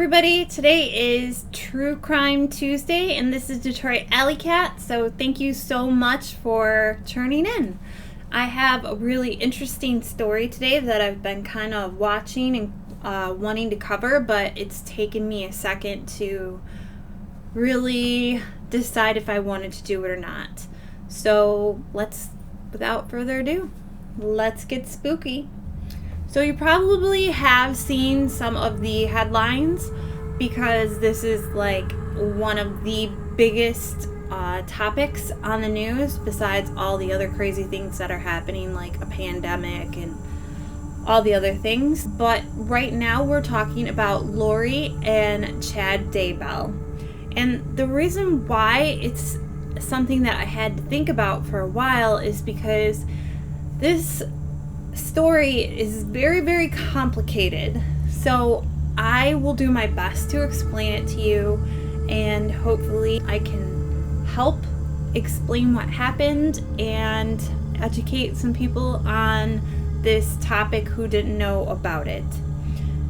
everybody, today is True Crime Tuesday and this is Detroit AllyCat, so thank you so much for tuning in. I have a really interesting story today that I've been kind of watching and wanting to cover, but it's taken me a second to really decide if I wanted to do it or not. So without further ado, let's get spooky. So you probably have seen some of the headlines because this is like one of the biggest topics on the news besides all the other crazy things that are happening like a pandemic and all the other things. But right now we're talking about Lori and Chad Daybell. And the reason why it's something that I had to think about for a while is because this story is very, very complicated. So I will do my best to explain it to you, and hopefully I can help explain what happened and educate some people on this topic who didn't know about it.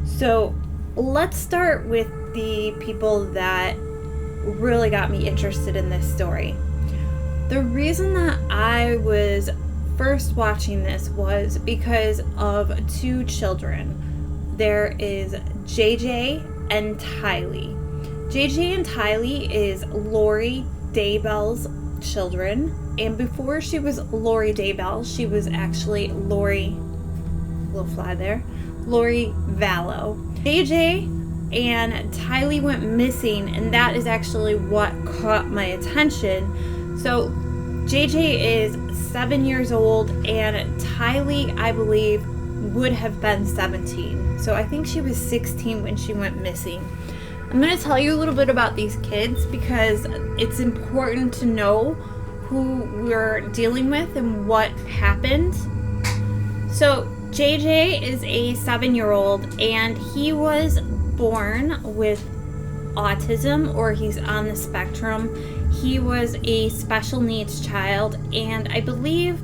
So let's start with the people that really got me interested in this story. The reason that I was first watching this was because of two children. There is JJ and Tylee. JJ and Tylee is Lori Daybell's children, and before she was Lori Daybell, she was actually Lori Vallow. JJ and Tylee went missing, and that is actually what caught my attention. So JJ is 7 years old, and Tylee, I believe, would have been 17. So I think she was 16 when she went missing. I'm going to tell you a little bit about these kids because it's important to know who we're dealing with and what happened. So JJ is a 7-year-old, and he was born with autism, or he's on the spectrum. He was a special needs child, and I believe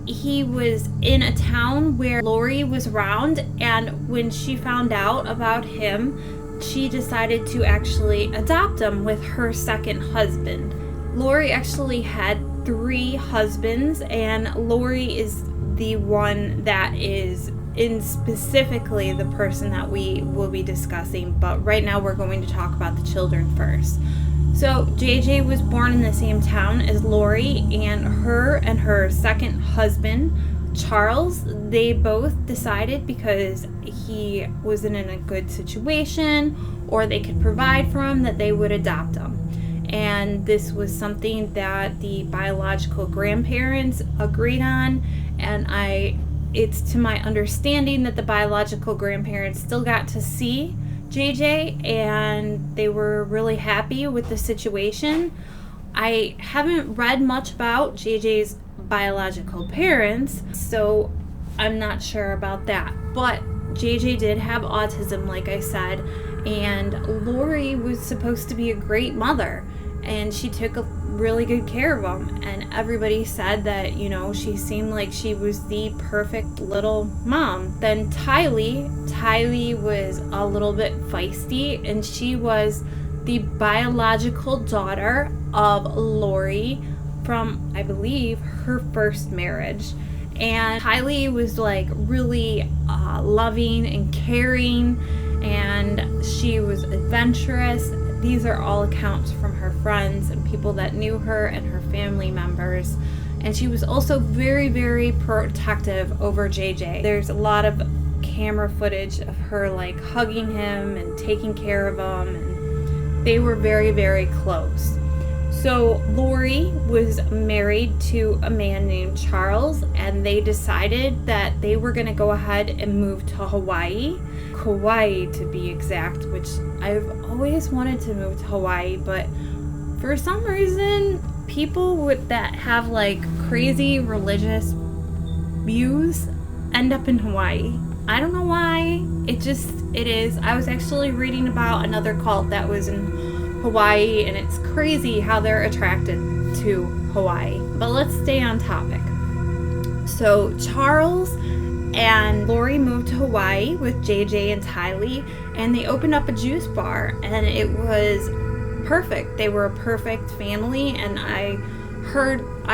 he was in a town where Lori was around, and when she found out about him, she decided to actually adopt him with her second husband. Lori actually had 3 husbands, and Lori is the one that is in specifically the person that we will be discussing, but right now we're going to talk about the children first. So JJ was born in the same town as Lori, and her second husband, Charles, they both decided because he wasn't in a good situation or they could provide for him that they would adopt him. And this was something that the biological grandparents agreed on, and it's to my understanding that the biological grandparents still got to see JJ, and they were really happy with the situation. I haven't read much about JJ's biological parents, so I'm not sure about that. But JJ did have autism, like I said, and Lori was supposed to be a great mother, and she took really good care of him, and everybody said that, she seemed like she was the perfect little mom. Then Tylee was a little bit feisty, and she was the biological daughter of Lori from, I believe, her first marriage. And Tylee was like really loving and caring, and she was adventurous. These are all accounts from her friends and people that knew her and her family members. And she was also very, very protective over JJ. There's a lot of camera footage of her like hugging him and taking care of him, and they were very, very close. So Lori was married to a man named Charles, and they decided that they were going to go ahead and move to Hawaii to be exact, which I've always wanted to move to Hawaii, but for some reason people that have like crazy religious views end up in Hawaii. I don't know why, it is. I was actually reading about another cult that was in Hawaii, and it's crazy how they're attracted to Hawaii. But let's stay on topic. So Charles And Lori moved to Hawaii with JJ and Tylee, and they opened up a juice bar, and it was perfect. They were a perfect family, and I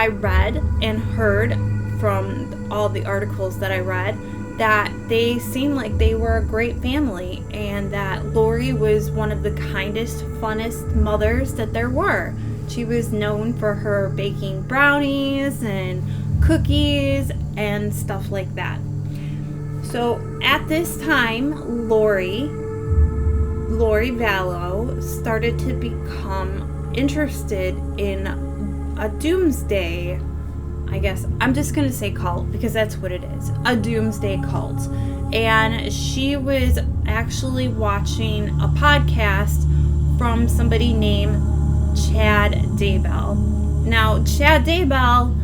read and heard from all the articles that I read that they seemed like they were a great family, and that Lori was one of the kindest, funnest mothers that there were. She was known for her baking brownies and cookies and stuff like that. So at this time, Lori Vallow started to become interested in a Doomsday, I guess I'm just going to say cult because that's what it is, a Doomsday cult. And she was actually watching a podcast from somebody named Chad Daybell. Now, Chad Daybell,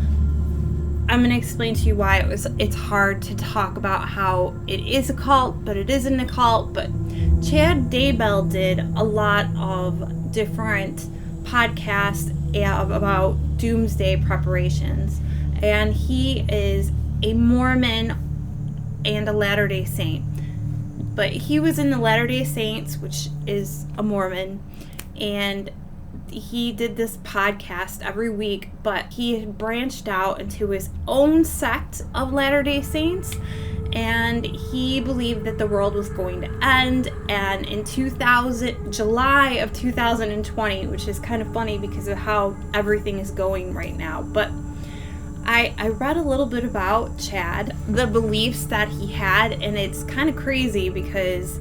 I'm going to explain to you why it's hard to talk about how it is a cult, but it isn't a cult. But Chad Daybell did a lot of different podcasts about Doomsday preparations. And he is a Mormon and a Latter-day Saint. But he was in the Latter-day Saints, which is a Mormon, and he did this podcast every week, but he had branched out into his own sect of Latter-day Saints, and he believed that the world was going to end. And in July of 2020, which is kind of funny because of how everything is going right now, but I read a little bit about Chad, the beliefs that he had, and it's kind of crazy because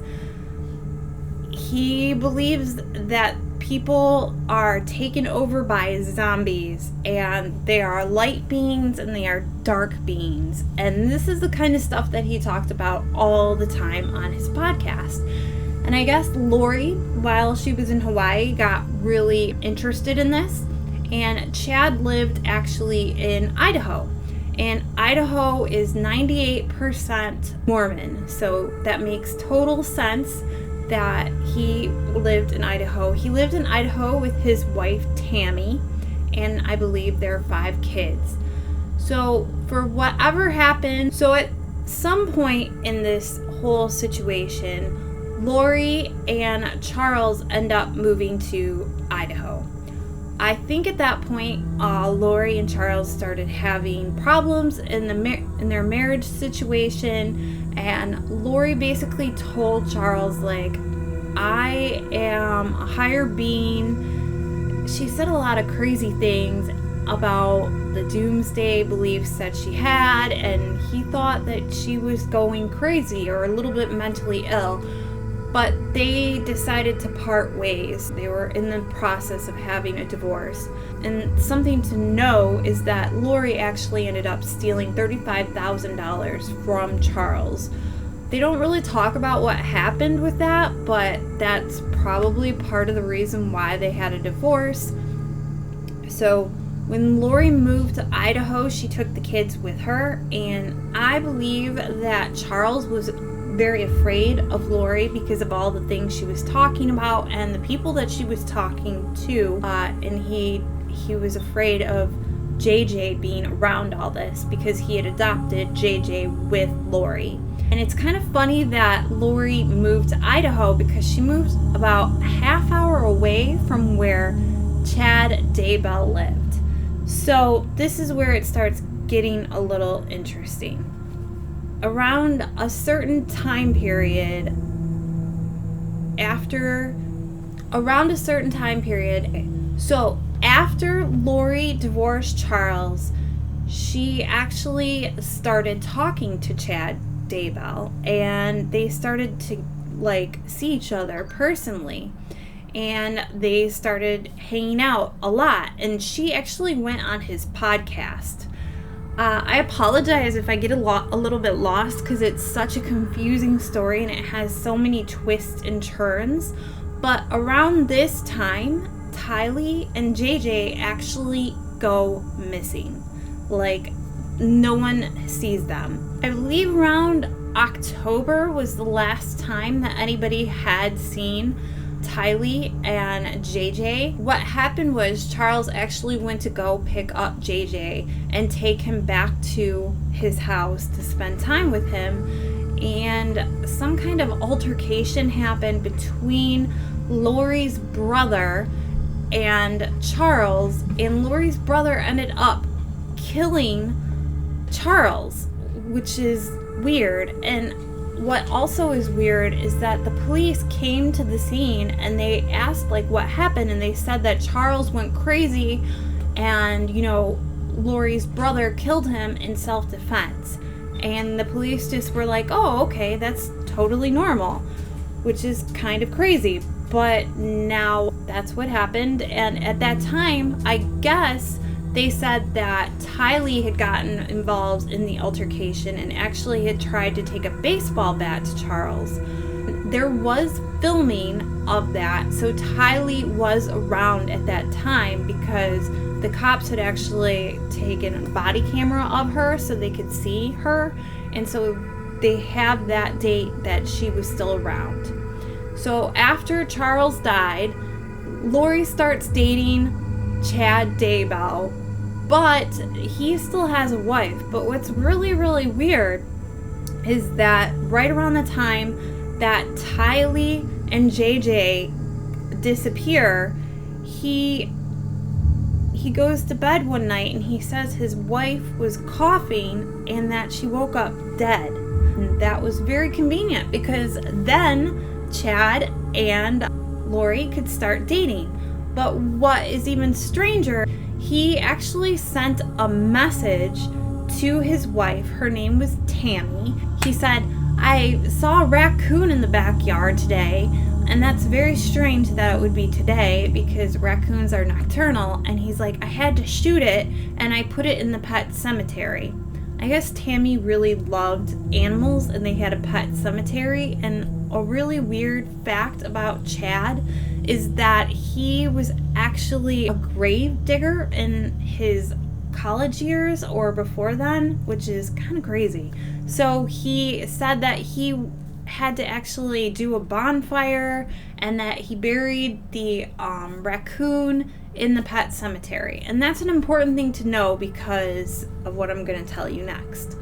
he believes that people are taken over by zombies, and they are light beings and they are dark beings. And this is the kind of stuff that he talked about all the time on his podcast. And I guess Lori, while she was in Hawaii, got really interested in this. And Chad lived actually in Idaho. And Idaho is 98% Mormon. So that makes total sense that he lived in Idaho. He lived in Idaho with his wife, Tammy. And I believe there are 5 kids. So for whatever happened, so at some point in this whole situation, Lori and Charles end up moving to Idaho. I think at that point, Lori and Charles started having problems in their marriage situation, and Lori basically told Charles, like, I am a higher being. She said a lot of crazy things about the Doomsday beliefs that she had, and he thought that she was going crazy or a little bit mentally ill. But they decided to part ways. They were in the process of having a divorce. And something to know is that Lori actually ended up stealing $35,000 from Charles. They don't really talk about what happened with that, but that's probably part of the reason why they had a divorce. So when Lori moved to Idaho, she took the kids with her, and I believe that Charles was very afraid of Lori because of all the things she was talking about and the people that she was talking to, and he was afraid of JJ being around all this because he had adopted JJ with Lori. And it's kind of funny that Lori moved to Idaho because she moved about a half hour away from where Chad Daybell lived. So this is where it starts getting a little interesting. Around a certain time period, so after Lori divorced Charles, she actually started talking to Chad Daybell, and they started to see each other personally, and they started hanging out a lot, and she actually went on his podcast. I apologize if I get a little bit lost because it's such a confusing story and it has so many twists and turns. But around this time, Tylee and JJ actually go missing. No one sees them. I believe around October was the last time that anybody had seen Tylee and JJ. What happened was Charles actually went to go pick up JJ and take him back to his house to spend time with him, and some kind of altercation happened between Lori's brother and Charles, and Lori's brother ended up killing Charles, which is weird. And what also is weird is that the police came to the scene and they asked like what happened, and they said that Charles went crazy and, you know, Lori's brother killed him in self-defense. And the police just were like, oh, okay, that's totally normal, which is kind of crazy. But now that's what happened. And at that time, I guess they said that Tylee had gotten involved in the altercation and actually had tried to take a baseball bat to Charles. There was filming of that, so Tylee was around at that time because the cops had actually taken a body camera of her so they could see her, and so they have that date that she was still around. So after Charles died, Lori starts dating Chad Daybell, but he still has a wife. But what's really, really weird is that right around the time that Tylee and JJ disappear, he goes to bed one night and he says his wife was coughing and that she woke up dead. And that was very convenient because then Chad and Lori could start dating. But what is even stranger, he actually sent a message to his wife. Her name was Tammy. He said, I saw a raccoon in the backyard today, and that's very strange that it would be today because raccoons are nocturnal. And he's like, I had to shoot it and I put it in the pet cemetery. I guess Tammy really loved animals and they had a pet cemetery. And a really weird fact about Chad is that he was actually a grave digger in his college years or before then, which is kind of crazy. So he said that he had to actually do a bonfire and that he buried the raccoon in the pet cemetery. And that's an important thing to know because of what I'm going to tell you next.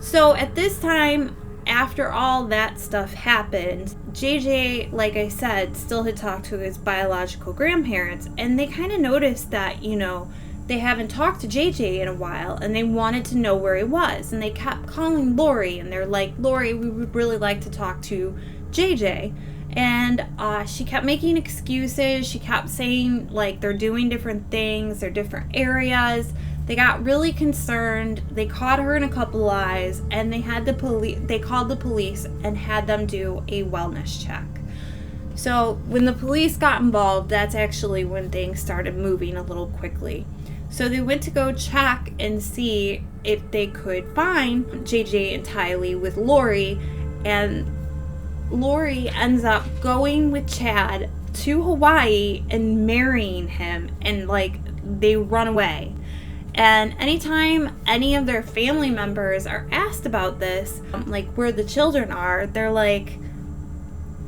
So at this time, after all that stuff happened, JJ, like I said, still had talked to his biological grandparents, and they kind of noticed that, you know, they haven't talked to JJ in a while, and they wanted to know where he was, and they kept calling Lori, and they're like, Lori, we would really like to talk to JJ. And she kept making excuses. She kept saying, like, they're doing different things, they're different areas. They got really concerned. They caught her in a couple lies, and they called the police and had them do a wellness check. So when the police got involved, that's actually when things started moving a little quickly. So they went to go check and see if they could find JJ and Tylee with Lori, and Lori ends up going with Chad to Hawaii and marrying him, and like they run away. And anytime any of their family members are asked about this, like where the children are, they're like,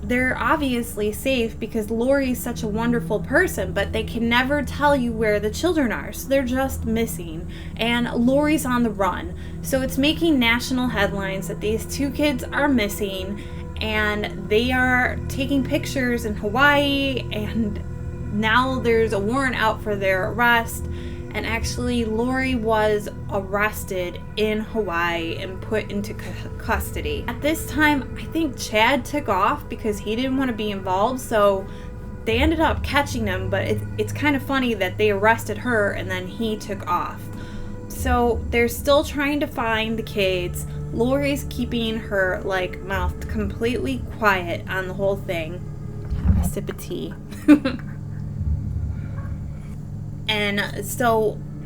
they're obviously safe because Lori's such a wonderful person, but they can never tell you where the children are. So they're just missing. And Lori's on the run. So it's making national headlines that these two kids are missing, and they are taking pictures in Hawaii, and now there's a warrant out for their arrest. And actually, Lori was arrested in Hawaii and put into custody. At this time, I think Chad took off because he didn't want to be involved, so they ended up catching him, but it's kind of funny that they arrested her and then he took off. So they're still trying to find the kids. Lori's keeping her, like, mouth completely quiet on the whole thing. Have a sip of tea.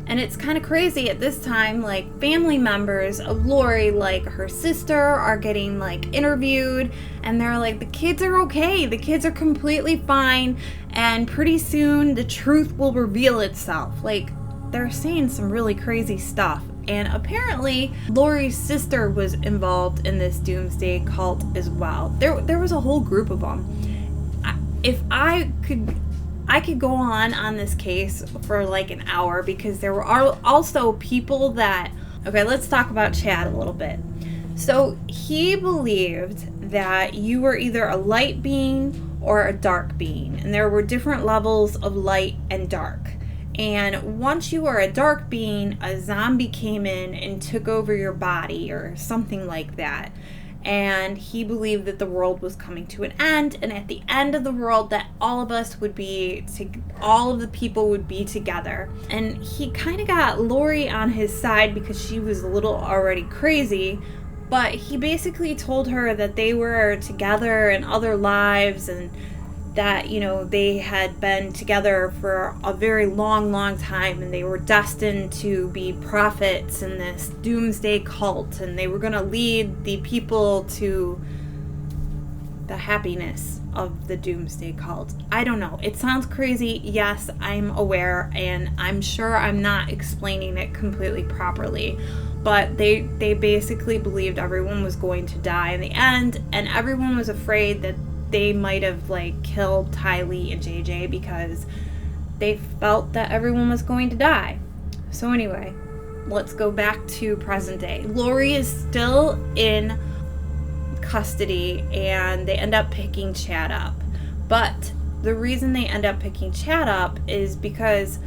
And it's kind of crazy at this time, like, family members of Lori, like her sister, are getting, like, interviewed, and they're like, the kids are okay, the kids are completely fine, and pretty soon the truth will reveal itself. Like, they're saying some really crazy stuff. And apparently Lori's sister was involved in this Doomsday cult as well. There was a whole group of them. if I could go on this case for like an hour, because there were also people that... Okay, let's talk about Chad a little bit. So he believed that you were either a light being or a dark being, and there were different levels of light and dark. And once you were a dark being, a zombie came in and took over your body or something like that. And he believed that the world was coming to an end, and at the end of the world that all of the people would be together. And he kind of got Lori on his side because she was a little already crazy, but he basically told her that they were together in other lives, and that, you know, they had been together for a very long time, and they were destined to be prophets in this Doomsday cult, and they were going to lead the people to the happiness of the Doomsday cult. I don't know. It sounds crazy. Yes, I'm aware, and I'm sure I'm not explaining it completely properly. But they basically believed everyone was going to die in the end, and everyone was afraid that they might have like killed Tylee and JJ because they felt that everyone was going to die. So anyway, let's go back to present day. Lori is still in custody, and they end up picking Chad up. But the reason they end up picking Chad up is because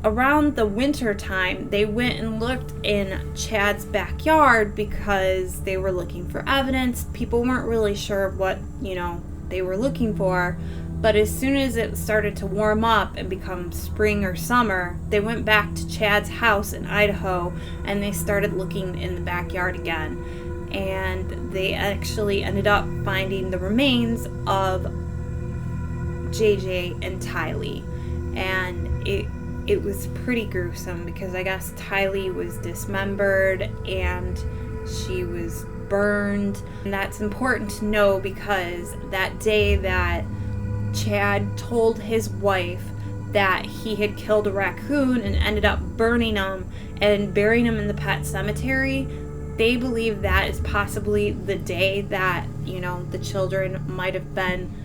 around the winter time, they went and looked in Chad's backyard because they were looking for evidence. People weren't really sure what, you know, they were looking for. But as soon as it started to warm up and become spring or summer, they went back to Chad's house in Idaho, and they started looking in the backyard again. And they actually ended up finding the remains of JJ and Tylee. And it was pretty gruesome because I guess Tylee was dismembered and she was burned. And that's important to know because that day that Chad told his wife that he had killed a raccoon and ended up burning him and burying him in the pet cemetery, they believe that is possibly the day that, you know, the children might have been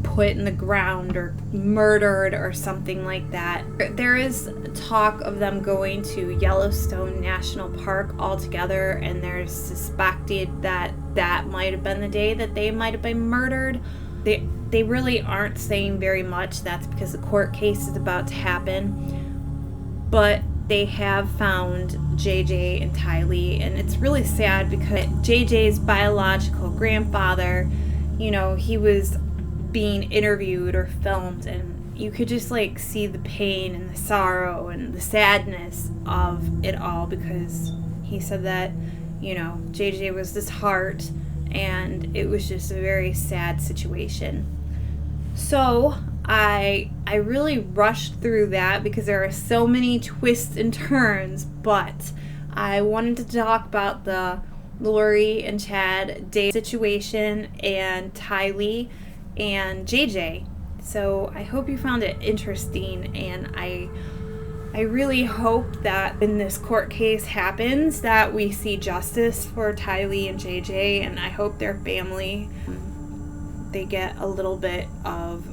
put in the ground or murdered or something like that. There is talk of them going to Yellowstone National Park all together, and there's suspected that that might have been the day that they might have been murdered. They really aren't saying very much. That's because the court case is about to happen. But they have found JJ and Tylee, and it's really sad because JJ's biological grandfather, you know, he was being interviewed or filmed, and you could just like see the pain and the sorrow and the sadness of it all, because he said that, you know, JJ was this heart, and it was just a very sad situation. So I really rushed through that because there are so many twists and turns, but I wanted to talk about the Lori and Chad Daybell situation and Tylee and JJ. So I hope you found it interesting, and I really hope that when this court case happens that we see justice for Tylee and JJ, and I hope their family, they get a little bit of,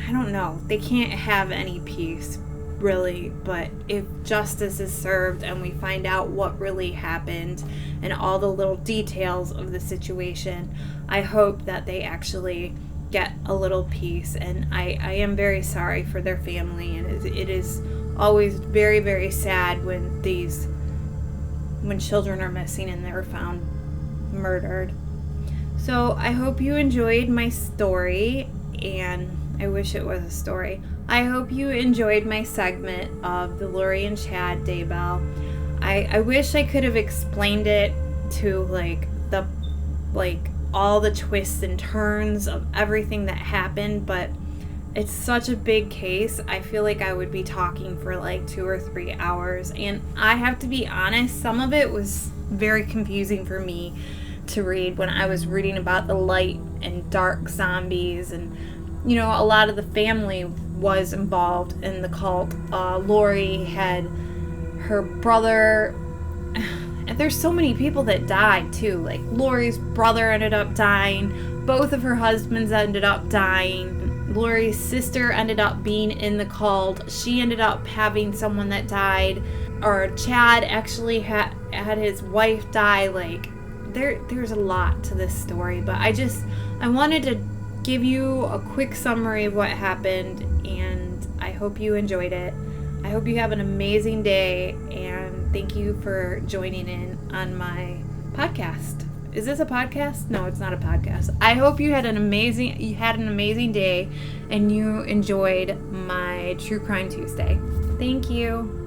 I don't know, they can't have any peace really, but if justice is served and we find out what really happened and all the little details of the situation, I hope that they actually get a little peace. And I am very sorry for their family, and it is always very, very sad when children are missing and they're found murdered. So I hope you enjoyed my story, and I wish it was a story. I hope you enjoyed my segment of the Lori and Chad Daybell. I wish I could have explained it to all the twists and turns of everything that happened, but it's such a big case. I feel like I would be talking for like 2 or 3 hours, and I have to be honest, some of it was very confusing for me to read when I was reading about the light and dark zombies, and you know, a lot of the family was involved in the cult. Lori had her brother. There's so many people that died too. Like Lori's brother ended up dying. both of her husbands ended up dying. Lori's sister ended up being in the cult. She ended up having someone that died. Or Chad actually had his wife die. Like, there's a lot to this story. But I wanted to give you a quick summary of what happened. And I hope you enjoyed it. I hope you have an amazing day. And thank you for joining in on my podcast. Is this a podcast? No, it's not a podcast. I hope you had an amazing day and you enjoyed my True Crime Tuesday. Thank you.